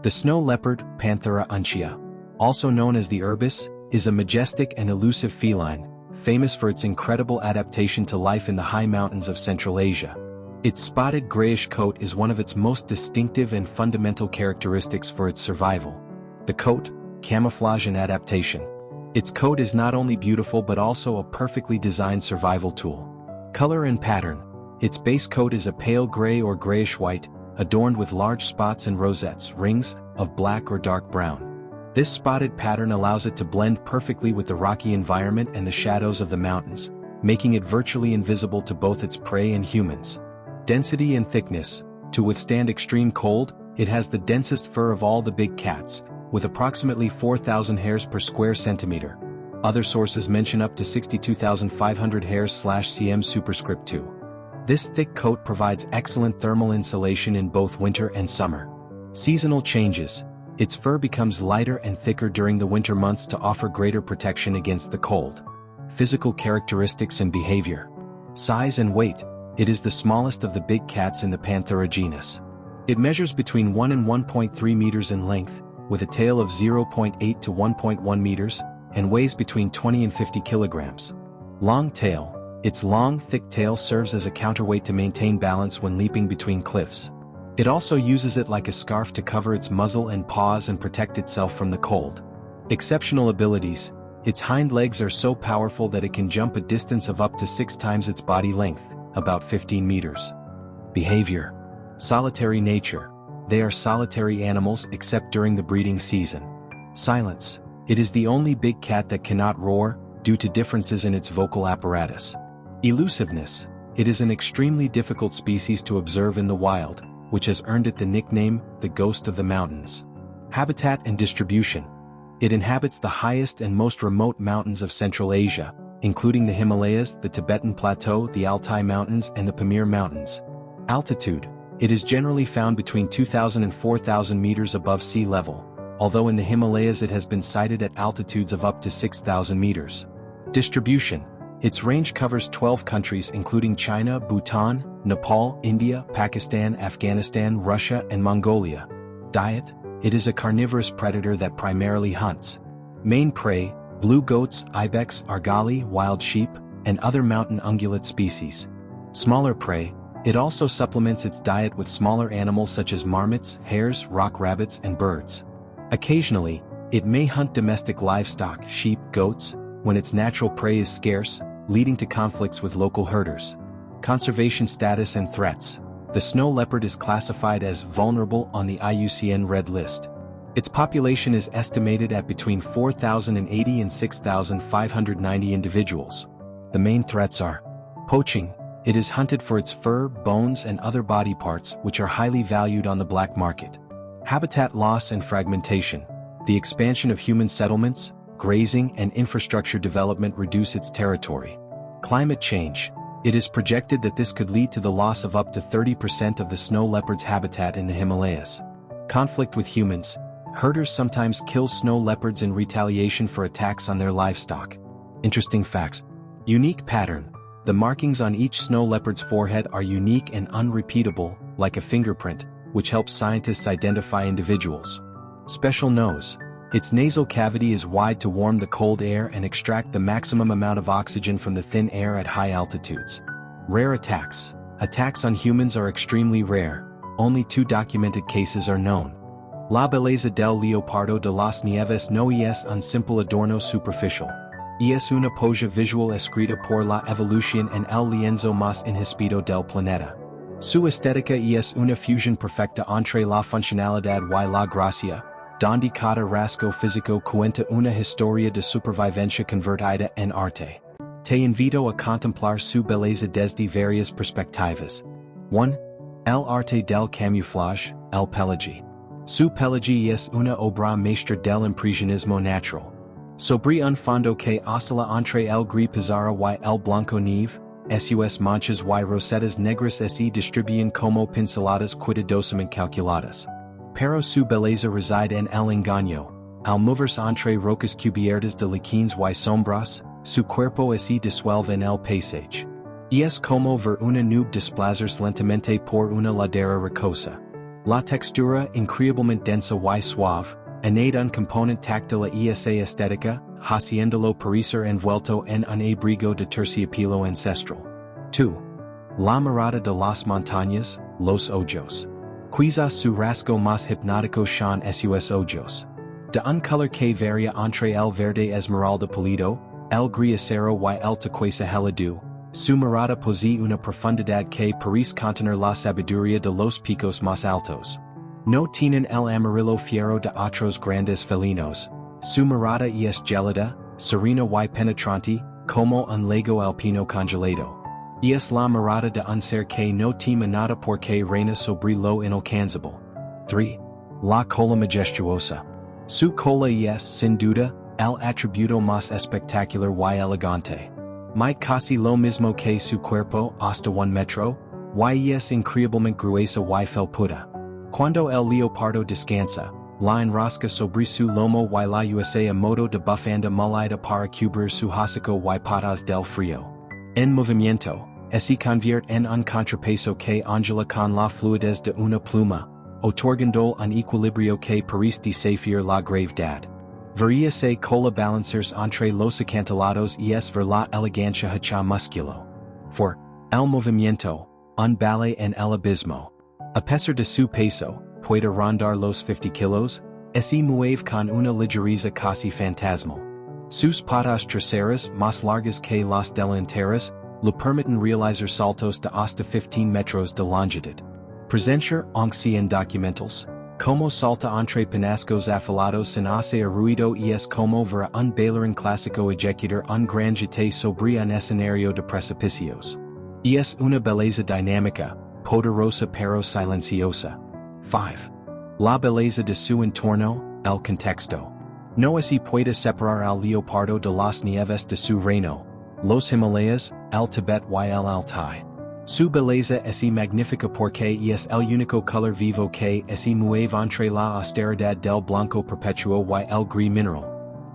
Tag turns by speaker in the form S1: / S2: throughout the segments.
S1: The snow leopard, Panthera uncia, also known as the urbis, is a majestic and elusive feline, famous for its incredible adaptation to life in the high mountains of Central Asia. Its spotted grayish coat is one of its most distinctive and fundamental characteristics for its survival. The coat, camouflage and adaptation. Its coat is not only beautiful but also a perfectly designed survival tool. Color and pattern. Its base coat is a pale gray or grayish-white, adorned with large spots and rosettes, rings, of black or dark brown. This spotted pattern allows it to blend perfectly with the rocky environment and the shadows of the mountains, making it virtually invisible to both its prey and humans. Density and thickness. To withstand extreme cold, it has the densest fur of all the big cats, with approximately 4,000 hairs per square centimeter. Other sources mention up to 62,500 hairs/cm superscript 2. This thick coat provides excellent thermal insulation in both winter and summer. Seasonal changes. Its fur becomes lighter and thicker during the winter months to offer greater protection against the cold. Physical characteristics and behavior. Size and weight. It is the smallest of the big cats in the Panthera genus. It measures between 1 and 1.3 meters in length, with a tail of 0.8 to 1.1 meters, and weighs between 20 and 50 kilograms. Long tail. Its long, thick tail serves as a counterweight to maintain balance when leaping between cliffs. It also uses it like a scarf to cover its muzzle and paws and protect itself from the cold. Exceptional abilities. Its hind legs are so powerful that it can jump a distance of up to 6 times its body length, about 15 meters. Behavior. Solitary nature. They are solitary animals except during the breeding season. Silence. It is the only big cat that cannot roar, due to differences in its vocal apparatus. Elusiveness. It is an extremely difficult species to observe in the wild, which has earned it the nickname, the ghost of the mountains. Habitat and distribution. It inhabits the highest and most remote mountains of Central Asia, including the Himalayas, the Tibetan Plateau, the Altai Mountains, and the Pamir Mountains. Altitude. It is generally found between 2,000 and 4,000 meters above sea level, although in the Himalayas it has been sighted at altitudes of up to 6,000 meters. Distribution. Its range covers 12 countries including China, Bhutan, Nepal, India, Pakistan, Afghanistan, Russia, and Mongolia. Diet. It is a carnivorous predator that primarily hunts. Main prey, blue goats, ibex, argali, wild sheep, and other mountain ungulate species. Smaller prey. It also supplements its diet with smaller animals such as marmots, hares, rock rabbits, and birds. Occasionally, it may hunt domestic livestock, sheep, goats, when its natural prey is scarce, leading to conflicts with local herders. Conservation status and threats. The snow leopard is classified as vulnerable on the IUCN Red List. Its population is estimated at between 4,080 and 6,590 individuals. The main threats are poaching. It is hunted for its fur, bones, and other body parts, which are highly valued on the black market. Habitat loss and fragmentation. The expansion of human settlements, grazing, and infrastructure development reduce its territory. Climate change. It is projected that this could lead to the loss of up to 30% of the snow leopard's habitat in the Himalayas. Conflict with humans. Herders sometimes kill snow leopards in retaliation for attacks on their livestock. Interesting facts. Unique pattern. The markings on each snow leopard's forehead are unique and unrepeatable, like a fingerprint, which helps scientists identify individuals. Special nose. Its nasal cavity is wide to warm the cold air and extract the maximum amount of oxygen from the thin air at high altitudes. Rare attacks. Attacks on humans are extremely rare. Only 2 documented cases are known. La belleza del leopardo de las nieves no es un simple adorno superficial. Es una polla visual escrita por la evolución en el lienzo más inhóspito del planeta. Su estética es una fusión perfecta entre la funcionalidad y la gracia, donde cada rasgo físico cuenta una historia de supervivencia convertida en arte. Te invito a contemplar su belleza desde varias perspectivas. 1. El arte del camuflaje, el pelaje. Su pelaje es una obra maestra del impresionismo natural. Sobre un fondo que oscila entre el gris pizarra y el blanco nieve, sus manchas y rosetas negras se distribuyen como pinceladas cuidadosamente calculadas. Pero su belleza reside en el engaño. Al moverse entre rocas cubiertas de liquines y sombras, su cuerpo se disuelve en el paisaje. Es como ver una nube desplazarse lentamente por una ladera rocosa. La textura increíblemente densa y suave, añade un componente táctil a esa estética, haciéndolo parecer envuelto en un abrigo de terciopelo ancestral. 2. La mirada de las montañas, los ojos. Quizás su rasgo más hipnótico son esos ojos. De un color que varía entre el verde esmeralda pálido, el gris acero y el turquesa helado, su mirada posee una profundidad que parece contener la sabiduría de los picos más altos. No tienen el amarillo fiero de otros grandes felinos, su mirada es gelida, serena y penetrante, como un lago alpino congelado. Es la mirada de un ser que no teme nada porque reina sobre lo inalcanzable. 3. La cola majestuosa. Su cola es, sin duda, el atributo más espectacular y elegante. Mide casi lo mismo que su cuerpo, hasta 1 metro, y es increíblemente gruesa y felpuda. Cuando el leopardo descansa, la enrosca sobre su lomo y la usa a modo de bufanda molida para cubrir su hocico y patas del frío. En movimiento, se convierte en un contrapeso que ondula con la fluidez de una pluma, otorgando un equilibrio que parece desafiar la gravedad. Varíase cola balancers entre los acantilados y es ver la elegancia hacha musculo. 4. El movimiento, un ballet en el abismo. A pesar de su peso, puede rondar los 50 kilos, se mueve con una ligereza casi fantasmal. Sus patas traseras, más largas que las delanteras, le permiten realizar saltos de hasta 15 metros de longitud. Presencia, aunque en documentals, como salta entre penascos afilados sin hacer ruido y es como ver un bailarín clásico ejecutar un gran jeté sobre un escenario de precipicios. Y es una belleza dinámica, poderosa pero silenciosa. 5. La belleza de su entorno, el contexto. No se puede separar al leopardo de las nieves de su reino, los Himalayas, el Tibet y el Altai. Su belleza es magnífica porque es el único color vivo que se mueve entre la austeridad del blanco perpetuo y el gris mineral.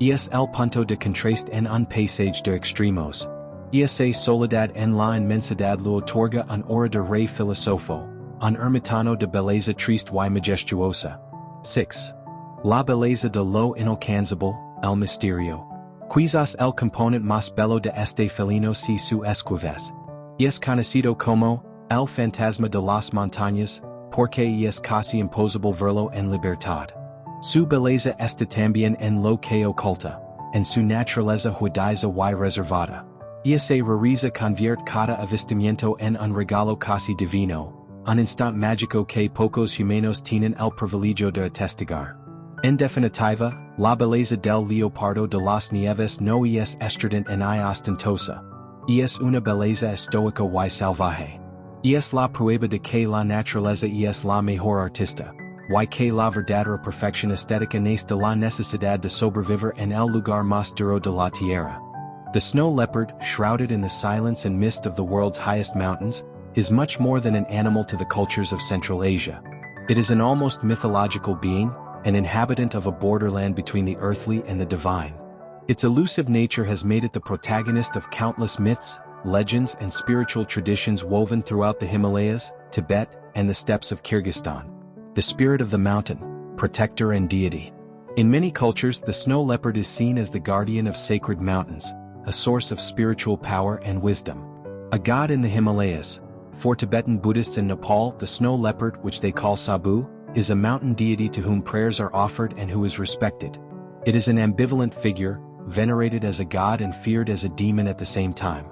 S1: Es el punto de contraste en un paisaje de extremos. Esa soledad en la inmensidad lo otorga un aura de rey filósofo, un ermitaño de belleza triste y majestuosa. 6. La belleza de lo inalcanzable, el misterio. Quizás el componente más bello de este felino si su esquives. Es conocido como el fantasma de las montañas, porque es casi imposible verlo en libertad. Su belleza está también en lo que oculta, en su naturaleza judiza y reservada. Esa rareza convierte cada avistamiento en un regalo casi divino, un instante mágico que pocos humanos tienen el privilegio de atestiguar. En definitiva, la belleza del leopardo de las nieves no es estridente ni ostentosa. Es una belleza estoica y salvaje. Es la prueba de que la naturaleza es la mejor artista, y que la verdadera perfección estética nace de la necesidad de sobrevivir en el lugar más duro de la tierra. The snow leopard, shrouded in the silence and mist of the world's highest mountains, is much more than an animal to the cultures of Central Asia. It is an almost mythological being, an inhabitant of a borderland between the earthly and the divine. Its elusive nature has made it the protagonist of countless myths, legends and spiritual traditions woven throughout the Himalayas, Tibet, and the steppes of Kyrgyzstan. The spirit of the mountain, protector and deity. In many cultures, the snow leopard is seen as the guardian of sacred mountains, a source of spiritual power and wisdom. A god in the Himalayas. For Tibetan Buddhists in Nepal, the snow leopard, which they call Sabu, is a mountain deity to whom prayers are offered and who is respected. It is an ambivalent figure, venerated as a god and feared as a demon at the same time.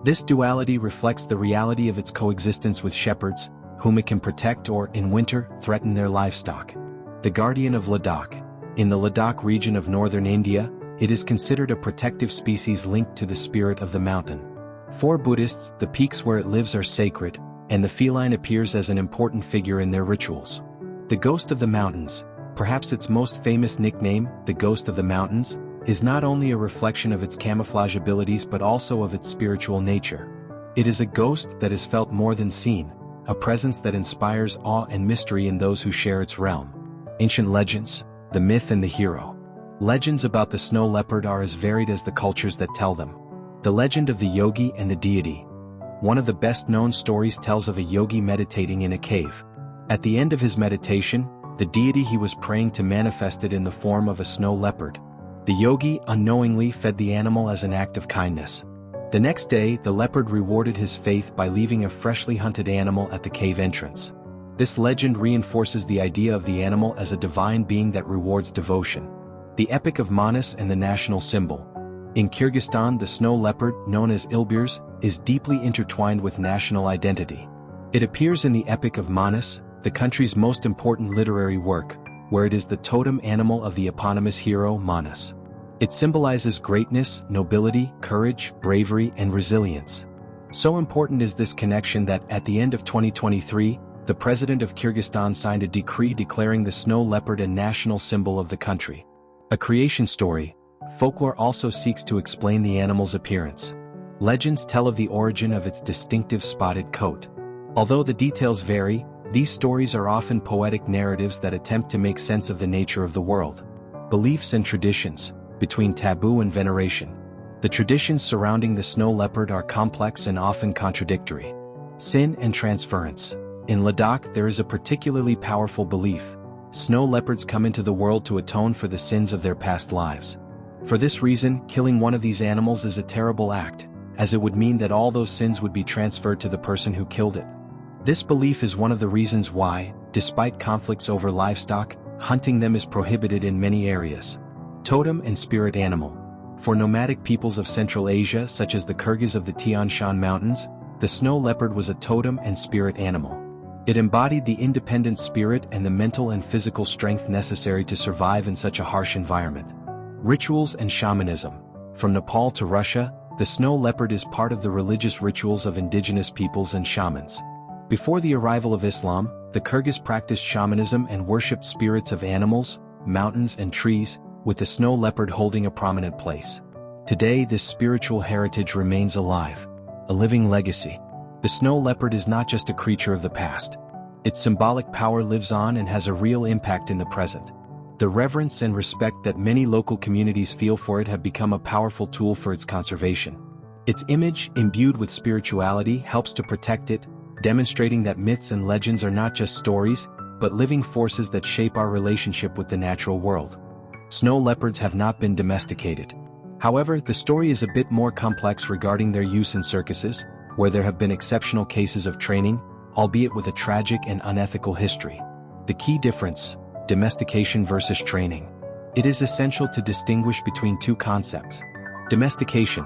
S1: This duality reflects the reality of its coexistence with shepherds, whom it can protect or, in winter, threaten their livestock. The guardian of Ladakh. In the Ladakh region of northern India, it is considered a protective species linked to the spirit of the mountain. For Buddhists, the peaks where it lives are sacred, and the feline appears as an important figure in their rituals. The Ghost of the Mountains, perhaps its most famous nickname, the Ghost of the Mountains, is not only a reflection of its camouflage abilities but also of its spiritual nature. It is a ghost that is felt more than seen, a presence that inspires awe and mystery in those who share its realm. Ancient legends, the myth and the hero. Legends about the snow leopard are as varied as the cultures that tell them. The legend of the yogi and the deity. One of the best-known stories tells of a yogi meditating in a cave. At the end of his meditation, the deity he was praying to manifested in the form of a snow leopard. The yogi unknowingly fed the animal as an act of kindness. The next day, the leopard rewarded his faith by leaving a freshly hunted animal at the cave entrance. This legend reinforces the idea of the animal as a divine being that rewards devotion. The Epic of Manas and the national symbol. In Kyrgyzstan, the snow leopard, known as Ilbirs, is deeply intertwined with national identity. It appears in the Epic of Manas, the country's most important literary work, where it is the totem animal of the eponymous hero Manas. It symbolizes greatness, nobility, courage, bravery, and resilience. So important is this connection that, at the end of 2023, the president of Kyrgyzstan signed a decree declaring the snow leopard a national symbol of the country. A creation story, folklore also seeks to explain the animal's appearance. Legends tell of the origin of its distinctive spotted coat. Although the details vary, these stories are often poetic narratives that attempt to make sense of the nature of the world. Beliefs and traditions, between taboo and veneration. The traditions surrounding the snow leopard are complex and often contradictory. Sin and transference. In Ladakh, there is a particularly powerful belief. Snow leopards come into the world to atone for the sins of their past lives. For this reason, killing one of these animals is a terrible act, as it would mean that all those sins would be transferred to the person who killed it. This belief is one of the reasons why, despite conflicts over livestock, hunting them is prohibited in many areas. Totem and spirit animal. For nomadic peoples of Central Asia such as the Kyrgyz of the Tian Shan Mountains, the snow leopard was a totem and spirit animal. It embodied the independent spirit and the mental and physical strength necessary to survive in such a harsh environment. Rituals and shamanism. From Nepal to Russia, the snow leopard is part of the religious rituals of indigenous peoples and shamans. Before the arrival of Islam, the Kyrgyz practiced shamanism and worshipped spirits of animals, mountains and trees, with the snow leopard holding a prominent place. Today, this spiritual heritage remains alive, a living legacy. The snow leopard is not just a creature of the past. Its symbolic power lives on and has a real impact in the present. The reverence and respect that many local communities feel for it have become a powerful tool for its conservation. Its image, imbued with spirituality, helps to protect it, demonstrating that myths and legends are not just stories, but living forces that shape our relationship with the natural world. Snow leopards have not been domesticated. However, the story is a bit more complex regarding their use in circuses, where there have been exceptional cases of training, albeit with a tragic and unethical history. The key difference: domestication versus training. It is essential to distinguish between two concepts. Domestication.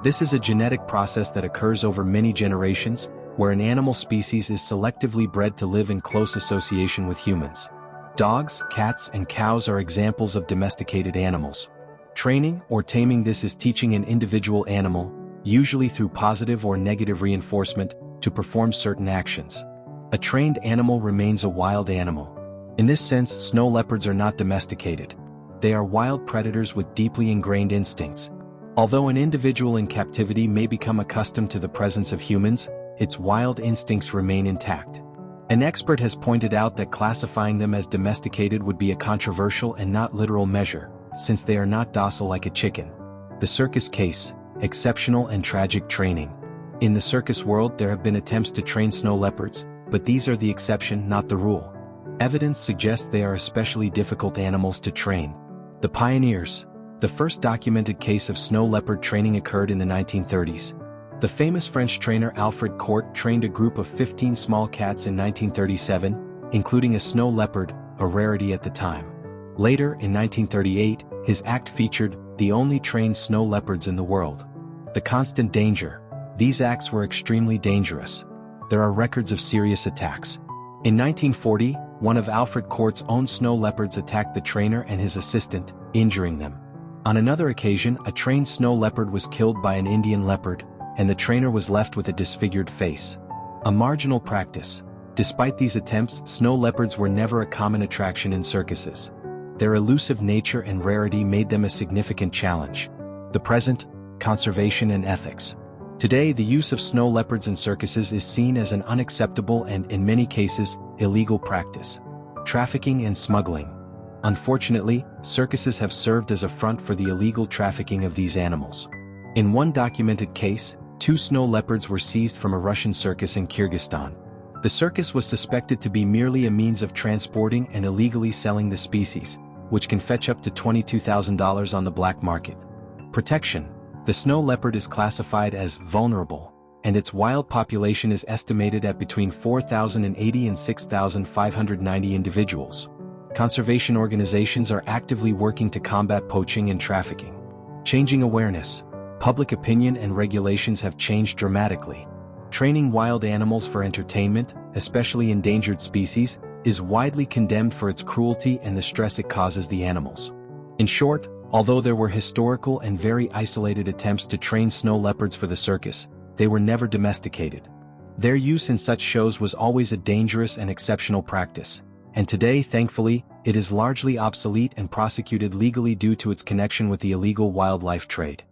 S1: This is a genetic process that occurs over many generations, where an animal species is selectively bred to live in close association with humans. Dogs, cats, and cows are examples of domesticated animals. Training or taming. This is teaching an individual animal, usually through positive or negative reinforcement, to perform certain actions. A trained animal remains a wild animal. In this sense, snow leopards are not domesticated. They are wild predators with deeply ingrained instincts. Although an individual in captivity may become accustomed to the presence of humans, its wild instincts remain intact. An expert has pointed out that classifying them as domesticated would be a controversial and not literal measure, since they are not docile like a chicken. The circus case: exceptional and tragic training. In the circus world, there have been attempts to train snow leopards, but these are the exception, not the rule. Evidence suggests they are especially difficult animals to train. The pioneers. The first documented case of snow leopard training occurred in the 1930s. The famous French trainer Alfred Cortot trained a group of 15 small cats in 1937, including a snow leopard, a rarity at the time. Later, in 1938, his act featured the only trained snow leopards in the world. The constant danger. These acts were extremely dangerous. There are records of serious attacks. In 1940, one of Alfred Cortot's own snow leopards attacked the trainer and his assistant, injuring them. On another occasion, a trained snow leopard was killed by an Indian leopard, and the trainer was left with a disfigured face. A marginal practice. Despite these attempts, snow leopards were never a common attraction in circuses. Their elusive nature and rarity made them a significant challenge. The present: conservation and ethics. Today, the use of snow leopards in circuses is seen as an unacceptable and, in many cases, illegal practice. Trafficking and smuggling. Unfortunately, circuses have served as a front for the illegal trafficking of these animals. In one documented case, 2 snow leopards were seized from a Russian circus in Kyrgyzstan. The circus was suspected to be merely a means of transporting and illegally selling the species, which can fetch up to $22,000 on the black market. Protection: the snow leopard is classified as vulnerable, and its wild population is estimated at between 4,080 and 6,590 individuals. Conservation organizations are actively working to combat poaching and trafficking. Changing awareness: public opinion and regulations have changed dramatically. Training wild animals for entertainment, especially endangered species, is widely condemned for its cruelty and the stress it causes the animals. In short, although there were historical and very isolated attempts to train snow leopards for the circus, they were never domesticated. Their use in such shows was always a dangerous and exceptional practice, and today, thankfully, it is largely obsolete and prosecuted legally due to its connection with the illegal wildlife trade.